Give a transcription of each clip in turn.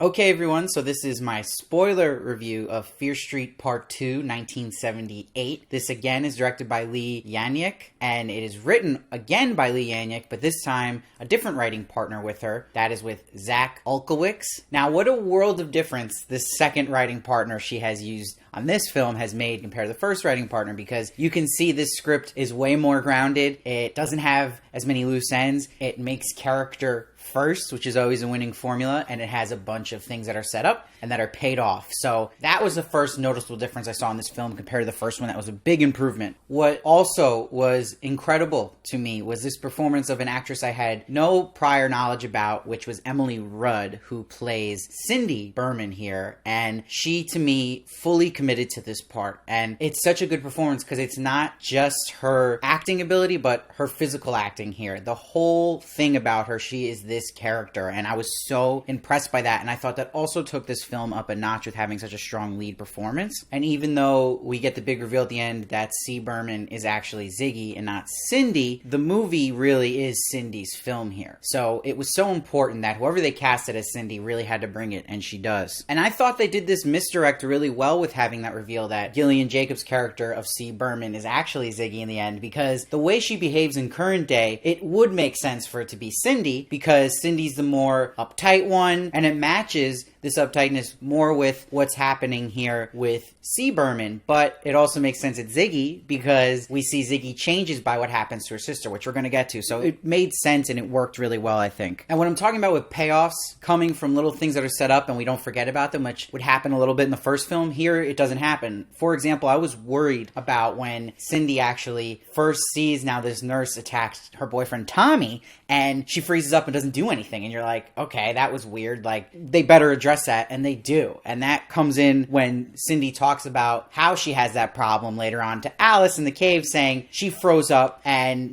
Okay, everyone, so this is my spoiler review of Fear Street Part 2, 1978. This again is directed by Lee Yanyik, and it is written again by Lee Yanyik, but this time a different writing partner with her. That is with Zach Olkowicz. Now, what a world of difference this second writing partner she has used on this film has made compared to the first writing partner, because you can see this script is way more grounded. It doesn't have as many loose ends. It makes character first, which is always a winning formula, and it has a bunch of things that are set up and that are paid off. So that was the first noticeable difference I saw in this film compared to the first one. That was a big improvement. What also was incredible to me was this performance of an actress I had no prior knowledge about, which was Emily Rudd, who plays Cindy Berman here, and she, to me, fully committed to this part. And it's such a good performance because it's not just her acting ability, but her physical acting here. The whole thing about her, she is this character, and I was so impressed by that, and I thought that also took this film up a notch with having such a strong lead performance. And even though we get the big reveal at the end that C. Berman is actually Ziggy and not Cindy, the movie really is Cindy's film here. So it was so important that whoever they casted as Cindy really had to bring it, and she does. And I thought they did this misdirect really well with having that reveal that Gillian Jacobs' character of C. Berman is actually Ziggy in the end, because the way she behaves in current day, it would make sense for it to be Cindy, because Cindy's the more uptight one, and it matches this uptightness more with what's happening here with C. Berman. But it also makes sense at Ziggy, because we see Ziggy changes by what happens to her sister, which we're going to get to. So it made sense and it worked really well, I think. And what I'm talking about with payoffs coming from little things that are set up and we don't forget about them, which would happen a little bit in the first film, here it doesn't happen. For example, I was worried about when Cindy actually first sees now this nurse attacked her boyfriend Tommy, and she freezes up and doesn't do anything, and you're like, okay, that was weird, like they better address that, and they do. And that comes in when Cindy talks about how she has that problem later on to Alice in the cave, saying she froze up, and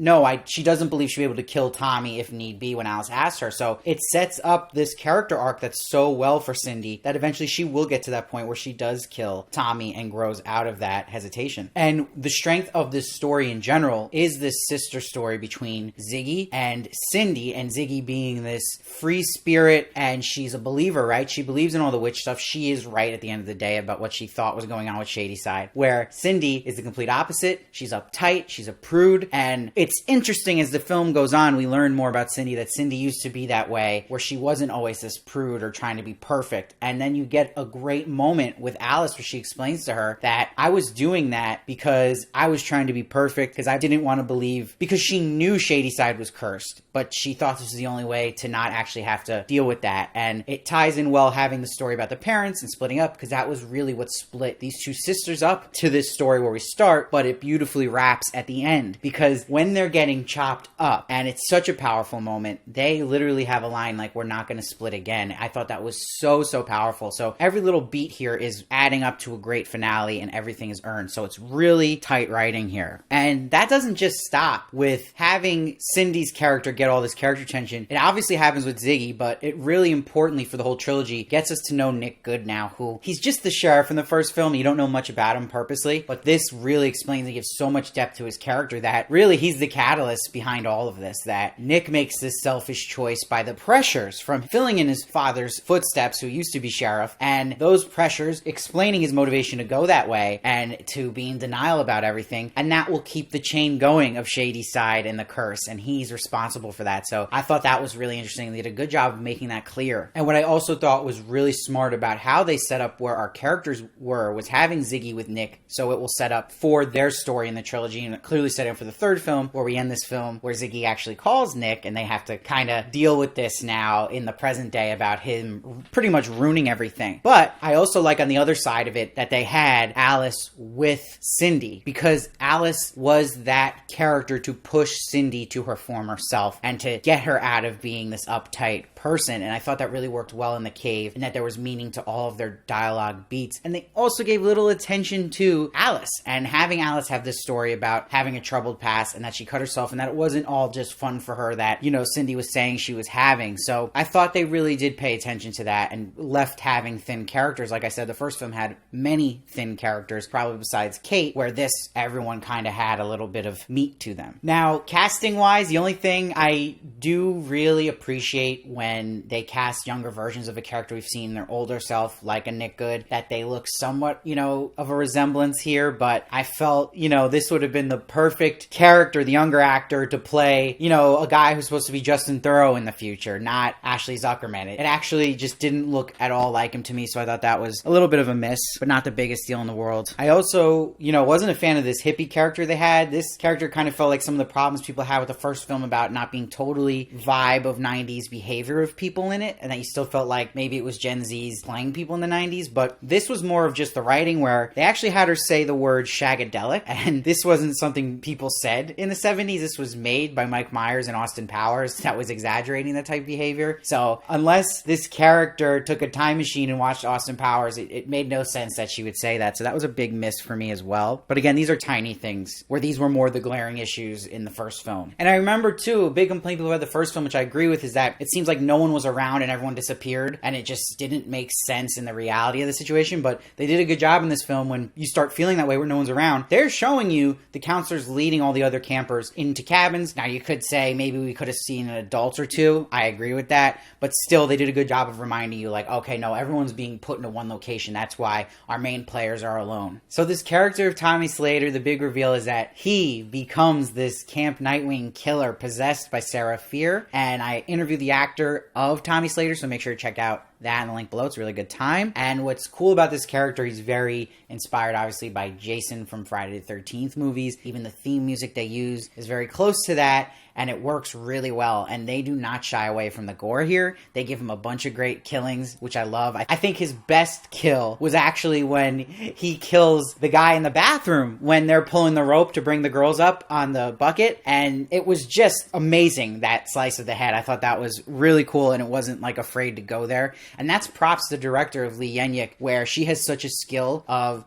she doesn't believe she'll be able to kill Tommy if need be when Alice asks her. So it sets up this character arc that's so well for Cindy that eventually she will get to that point where she does kill Tommy and grows out of that hesitation. And the strength of this story in general is this sister story between Ziggy and Cindy, and Ziggy being this free spirit, and she's a believer, right? She believes in all the witch stuff. She is right at the end of the day about what she thought was going on with Shadyside, where Cindy is the complete opposite. She's uptight, she's a prude, and it's interesting as the film goes on, we learn more about Cindy, that Cindy used to be that way, where she wasn't always this prude or trying to be perfect. And then you get a great moment with Alice where she explains to her that I was doing that because I was trying to be perfect, because I didn't want to believe, because she knew Shadyside was cursed, but she thought this was the only way to not actually have to deal with that. And it ties in well having the story about the parents and splitting up, because that was really what split these two sisters up to this story where we start, but it beautifully wraps at the end, because when they're getting chopped up, and it's such a powerful moment, they literally have a line like, we're not going to split again. I thought that was so powerful. So every little beat here is adding up to a great finale, and everything is earned. So it's really tight writing here. And that doesn't just stop with having Cindy's character get all this character tension. It obviously happens with Ziggy, but it really importantly for the whole trilogy gets us to know Nick Good now, who he's just the sheriff in the first film. You don't know much about him purposely, but this really explains and gives so much depth to his character that really he's the catalyst behind all of this, that Nick makes this selfish choice by the pressures from filling in his father's footsteps, who used to be sheriff, and those pressures explaining his motivation to go that way and to be in denial about everything, and that will keep the chain going of Shadyside and the curse, and he's responsible for that. So I thought that was really interesting. They did a good job of making that clear. And what I also thought was really smart about how they set up where our characters were was having Ziggy with Nick, so it will set up for their story in the trilogy, and it clearly set up for the third film, where we end this film where Ziggy actually calls Nick, and they have to kind of deal with this now in the present day about him pretty much ruining everything. But I also like on the other side of it that they had Alice with Cindy, because Alice was that character to push Cindy to her former self and to get her out of being this uptight person. And I thought that really worked well in the cave, and that there was meaning to all of their dialogue beats. And they also gave little attention to Alice, and having Alice have this story about having a troubled past and that she cut herself, and that it wasn't all just fun for her that, Cindy was saying she was having. So I thought they really did pay attention to that and left having thin characters. Like I said, the first film had many thin characters, probably besides Kate, where this, everyone kind of had a little bit of meat to them. Now, casting wise, the only thing I do really appreciate when they cast younger versions of a character after we've seen their older self, like a Nick Good, that they look somewhat, of a resemblance here, but I felt, this would have been the perfect character, the younger actor, to play, a guy who's supposed to be Justin Theroux in the future, not Ashley Zuckerman. It actually just didn't look at all like him to me, so I thought that was a little bit of a miss, but not the biggest deal in the world. I also, wasn't a fan of this hippie character they had. This character kind of felt like some of the problems people had with the first film about not being totally vibe of 90s behavior of people in it, and that you still felt like maybe it was Gen Zs playing people in the 90s, but this was more of just the writing where they actually had her say the word shagadelic, and this wasn't something people said in the 70s. This was made by Mike Myers and Austin Powers that was exaggerating that type of behavior. So unless this character took a time machine and watched Austin Powers, it made no sense that she would say that. So that was a big miss for me as well. But again, these are tiny things, where these were more the glaring issues in the first film. And I remember too, a big complaint people had the first film, which I agree with, is that it seems like no one was around and everyone disappeared, and it just didn't make sense in the reality of the situation. But they did a good job in this film when you start feeling that way where no one's around. They're showing you the counselors leading all the other campers into cabins. Now you could say maybe we could have seen an adult or two. I agree with that. But still, they did a good job of reminding you, like, okay, no, everyone's being put into one location. That's why our main players are alone. So this character of Tommy Slater, the big reveal is that he becomes this Camp Nightwing killer possessed by Sarah Fear. And I interviewed the actor of Tommy Slater, so make sure to check out that in the link below. It's a really good time. And what's cool about this character, he's very inspired, obviously, by Jason from Friday the 13th movies. Even the theme music they use is very close to that, and it works really well. And they do not shy away from the gore here. They give him a bunch of great killings, which I love. I think his best kill was actually when he kills the guy in the bathroom when they're pulling the rope to bring the girls up on the bucket. And it was just amazing, that slice of the head. I thought that was really cool, and it wasn't like afraid to go there. And that's props to the director of Lee Yanyik, where she has such a skill of,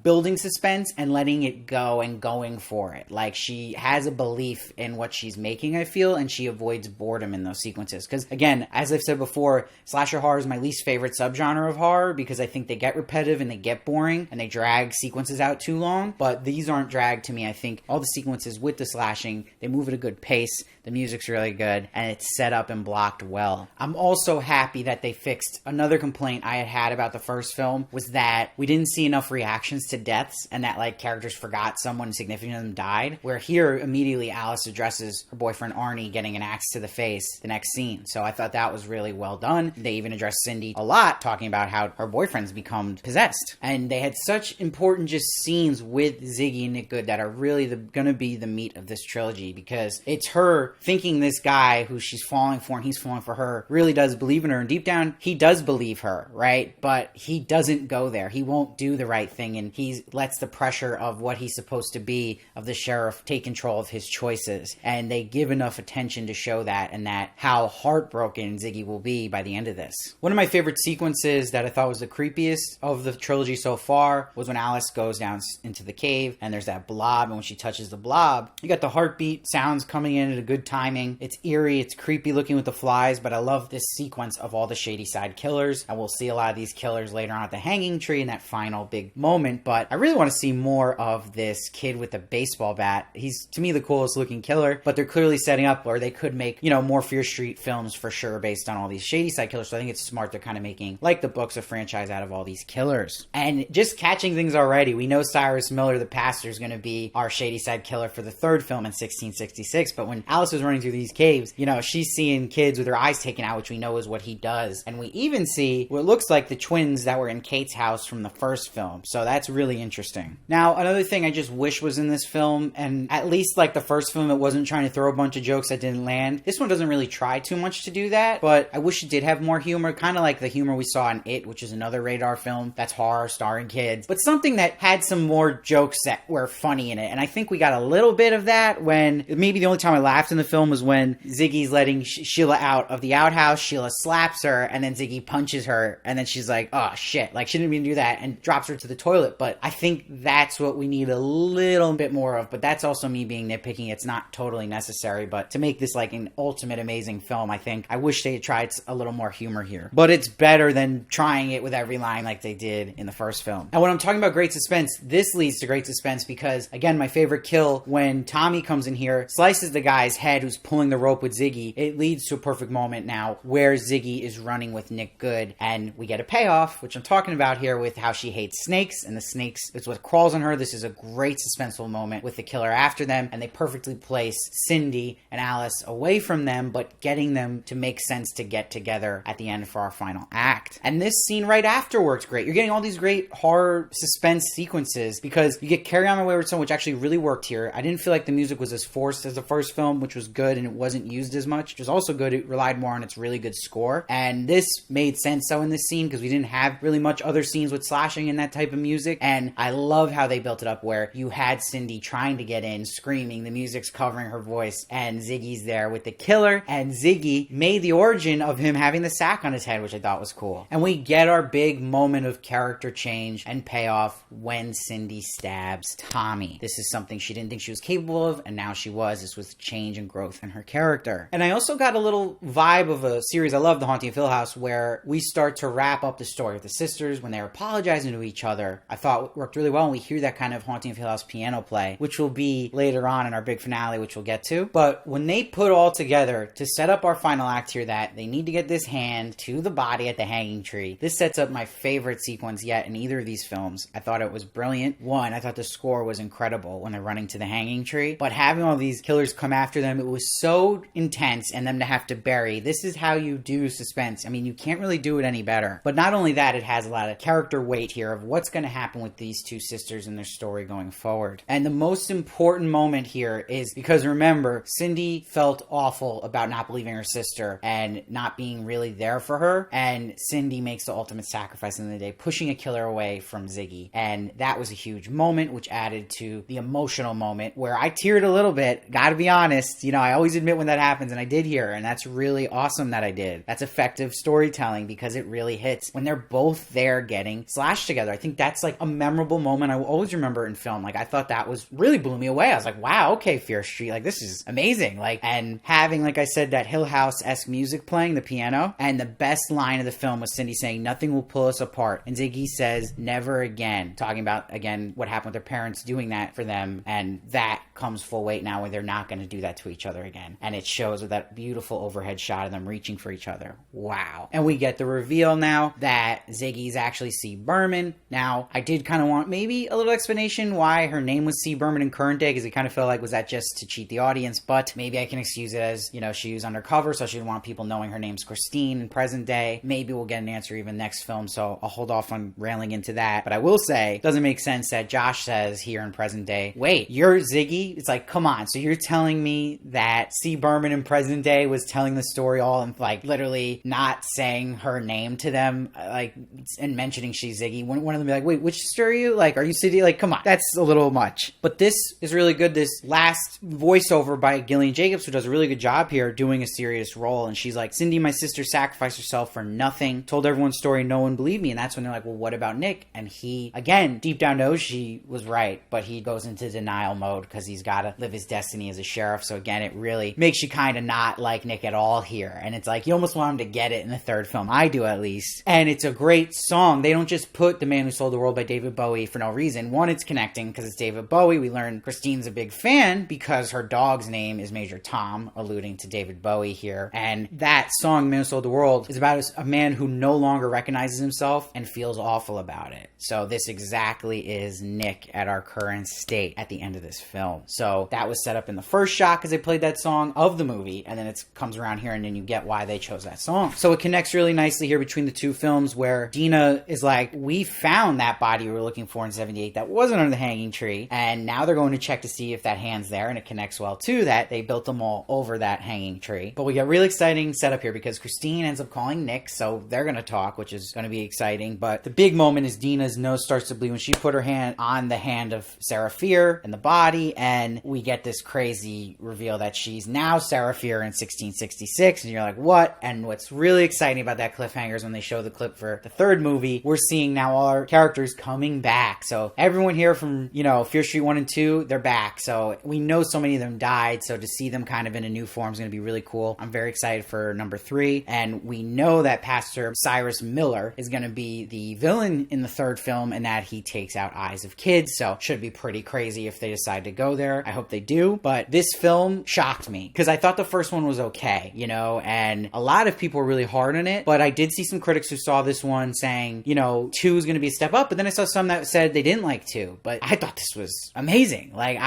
building suspense and letting it go and going for it. Like, she has a belief in what she's making, I feel, and she avoids boredom in those sequences. Because, again, as I've said before, slasher horror is my least favorite subgenre of horror, because I think they get repetitive and they get boring and they drag sequences out too long. But these aren't dragged to me. I think all the sequences with the slashing, they move at a good pace. The music's really good, and it's set up and blocked well. I'm also happy that they fixed another complaint I had about the first film, was that we didn't see enough reactions to deaths, and that, like, characters forgot someone significant of them died. Where here, immediately Alice addresses her boyfriend Arnie getting an axe to the face the next scene. So I thought that was really well done. They even addressed Cindy a lot, talking about how her boyfriend's become possessed. And they had such important just scenes with Ziggy and Nick Good that are really gonna be the meat of this trilogy, because it's her thinking this guy who she's falling for and he's falling for her really does believe in her, and deep down he does believe her, right? But he doesn't go there. He won't do the right thing, and he lets the pressure of what he's supposed to be, of the sheriff, take control of his choices. And they give enough attention to show that, and that how heartbroken Ziggy will be by the end of this. One of my favorite sequences that I thought was the creepiest of the trilogy so far was when Alice goes down into the cave and there's that blob, and when she touches the blob, you got the heartbeat sounds coming in at a good timing. It's eerie, it's creepy looking with the flies, but I love this sequence of all the Shadyside killers, and we'll see a lot of these killers later on at the hanging tree in that final big moment. But I really want to see more of this kid with the baseball bat. He's, to me, the coolest looking killer, but they're clearly setting up, or they could make, more Fear Street films for sure based on all these Shadyside killers. So I think it's smart they're kind of making, like the books, a franchise out of all these killers. And just catching things already, we know Cyrus Miller, the pastor, is going to be our Shadyside killer for the third film in 1666, but when Alice was running through these caves, she's seeing kids with their eyes taken out, which we know is what he does. And we even see what looks like the twins that were in Kate's house from the first film. So that's really interesting. Now, another thing I just wish was in this film, and at least like the first film, it wasn't trying to throw a bunch of jokes that didn't land. This one doesn't really try too much to do that, but I wish it did have more humor, kind of like the humor we saw in It, which is another Radar film that's horror starring kids, but something that had some more jokes that were funny in it. And I think we got a little bit of that when, maybe the only time I laughed in the film was when Ziggy's letting Sheila out of the outhouse. Sheila slaps her, and then Ziggy punches her, and then she's like, oh shit, like she didn't mean to do that, and drops her to the toilet. But I think that's what we need a little bit more of, but that's also me being nitpicking. It's not totally necessary. necessary, but to make this like an ultimate amazing film, I wish they had tried a little more humor here. But it's better than trying it with every line like they did in the first film. And when I'm talking about great suspense, this leads to great suspense because, again, my favorite kill, when Tommy comes in here, slices the guy's head who's pulling the rope with Ziggy, it leads to a perfect moment now where Ziggy is running with Nick Good, and we get a payoff, which I'm talking about here with how she hates snakes, and the snakes is what crawls on her. This is a great suspenseful moment with the killer after them, and they perfectly place Cindy and Alice away from them, but getting them to make sense to get together at the end for our final act. And this scene right after works great. You're getting all these great horror suspense sequences because you get Carry On My Wayward Son, which actually really worked here. I didn't feel like the music was as forced as the first film, which was good, and it wasn't used as much, which was also good. It relied more on its really good score, and this made sense so in this scene because we didn't have really much other scenes with slashing and that type of music. And I love how they built it up where you had Cindy trying to get in, screaming, the music's covering her voice, and Ziggy's there with the killer, and Ziggy made the origin of him having the sack on his head, which I thought was cool. And we get our big moment of character change and payoff when Cindy stabs Tommy. This is something she didn't think she was capable of, and now she was. This was change and growth in her character. And I also got a little vibe of a series I love, The Haunting of Hill House, where we start to wrap up the story with the sisters when they're apologizing to each other. I thought worked really well, and we hear that kind of Haunting of Hill House piano play, which will be later on in our big finale, which we'll get to. But when they put all together to set up our final act here, that they need to get this hand to the body at the hanging tree, this sets up my favorite sequence yet in either of these films. I thought it was brilliant. One, I thought the score was incredible when they're running to the hanging tree, but having all these killers come after them, it was so intense, and them to have to bury. This is how you do suspense. I mean, you can't really do it any better. But not only that, it has a lot of character weight here of what's going to happen with these two sisters and their story going forward. And the most important moment here is because, remember, Cindy felt awful about not believing her sister and not being really there for her, and Cindy makes the ultimate sacrifice in the day, pushing a killer away from Ziggy. And that was a huge moment, which added to the emotional moment where I teared a little bit. Gotta be honest, I always admit when that happens, and I did here, and that's really awesome that I did. That's effective storytelling because it really hits when they're both there getting slashed together. I think that's like a memorable moment I will always remember in film. Like, I thought that was really blew me away. I was like, wow, okay, Fear Street, like, this is amazing. Like, and having, like I said, that Hill House-esque music playing, the piano, and the best line of the film was Cindy saying, "Nothing will pull us apart." And Ziggy says, "Never again." Talking about, again, what happened with their parents doing that for them, and that comes full weight now where they're not going to do that to each other again. And it shows with that beautiful overhead shot of them reaching for each other. Wow. And we get the reveal now that Ziggy's actually C. Berman. Now, I did kind of want maybe a little explanation why her name was C. Berman in current day, because it kind of felt like, was that just to cheat the audience? But maybe I can excuse it as, she was undercover, so she didn't want people knowing her name's Christine in present day. Maybe we'll get an answer even next film, so I'll hold off on railing into that. But I will say, it doesn't make sense that Josh says here in present day, wait, you're Ziggy? It's like, come on, so you're telling me that C. Berman in present day was telling the story all and like literally not saying her name to them, like, and mentioning she's Ziggy. One of them be like, wait, which sister are you? Like, are you Sadie? Like, come on, that's a little much. But this is really good. This last voiceover by Gillian Jacobs, who does a really good job here doing a serious role, and she's like, "Cindy, my sister, sacrificed herself for nothing, told everyone's story, no one believed me." And that's when they're like, well, what about Nick? And he, again, deep down knows she was right, but he goes into denial mode because he's got to live his destiny as a sheriff. So again, it really makes you kind of not like Nick at all here. And it's like, you almost want him to get it in the third film. I do, at least. And it's a great song. They don't just put The Man Who Sold the World by David Bowie for no reason. One, it's connecting because it's David Bowie. We learn Christine's a big fan because her dog's name is Major Tom, alluding to David Bowie here. And that song, Man Who Sold the World, is about a man who no longer recognizes himself and feels awful about it. So this exactly is Nick at our current state at the end of this film. So that was set up in the first shot because they played that song of the movie, and then it comes around here and then you get why they chose that song. So it connects really nicely here between the two films where Dina is like, we found that body we were looking for in 78 that wasn't under the hanging tree, and now they're going to check to see if that hand's there, and it connects well to that. They built them all over that hanging tree. But we get really exciting setup here because Christine ends up calling Nick, so they're going to talk, which is going to be exciting. But the big moment is Dina's nose starts to bleed when she put her hand on the hand of Sarah Fear in the body, and we get this crazy reveal that she's now Sarah Fear in 1666, and you're like, what? And what's really exciting about that cliffhanger is when they show the clip for the third movie, we're seeing now all our characters coming back. So everyone here from, Fear Street 1 and 2, they're back. So we know so many of them died. died, so to see them kind of in a new form is going to be really cool. I'm very excited for number 3, and we know that Pastor Cyrus Miller is going to be the villain in the 3rd film, and that he takes out eyes of kids, so should be pretty crazy if they decide to go there. I hope they do, but this film shocked me, because I thought the first one was okay, you know, and a lot of people were really hard on it, but I did see some critics who saw this one saying, you know, 2 is going to be a step up, but then I saw some that said they didn't like 2, but I thought this was amazing. Like,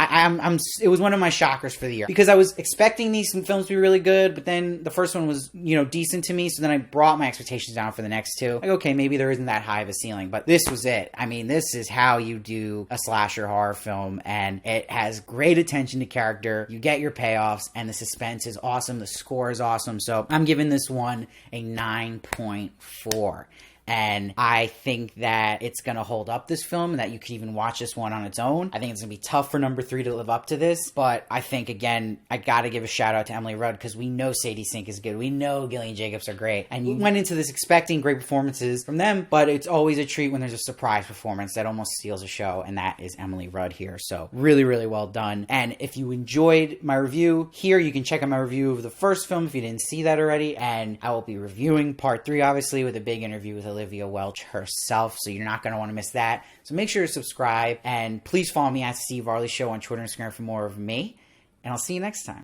it was one of my shockers for the year, because I was expecting these films to be really good, but then the first one was, you know, decent to me, so then I brought my expectations down for the next 2. Like, okay, maybe there isn't that high of a ceiling, but this was it. I mean, this is how you do a slasher horror film, and it has great attention to character. You get your payoffs, and the suspense is awesome. The score is awesome, so I'm giving this one a 9.4. And I think that it's going to hold up, this film, and that you could even watch this one on its own. I think it's going to be tough for number 3 to live up to this, but I think, again, I got to give a shout out to Emily Rudd, because we know Sadie Sink is good. We know Gillian Jacobs are great. And you went into this expecting great performances from them, but it's always a treat when there's a surprise performance that almost steals a show, and that is Emily Rudd here. So really, really well done. And if you enjoyed my review here, you can check out my review of the first film if you didn't see that already. And I will be reviewing part 3, obviously, with a big interview with Olivia Welch herself, so you're not going to want to miss that. So make sure to subscribe, and please follow me at Steve Varley Show on Twitter and Instagram for more of me, and I'll see you next time.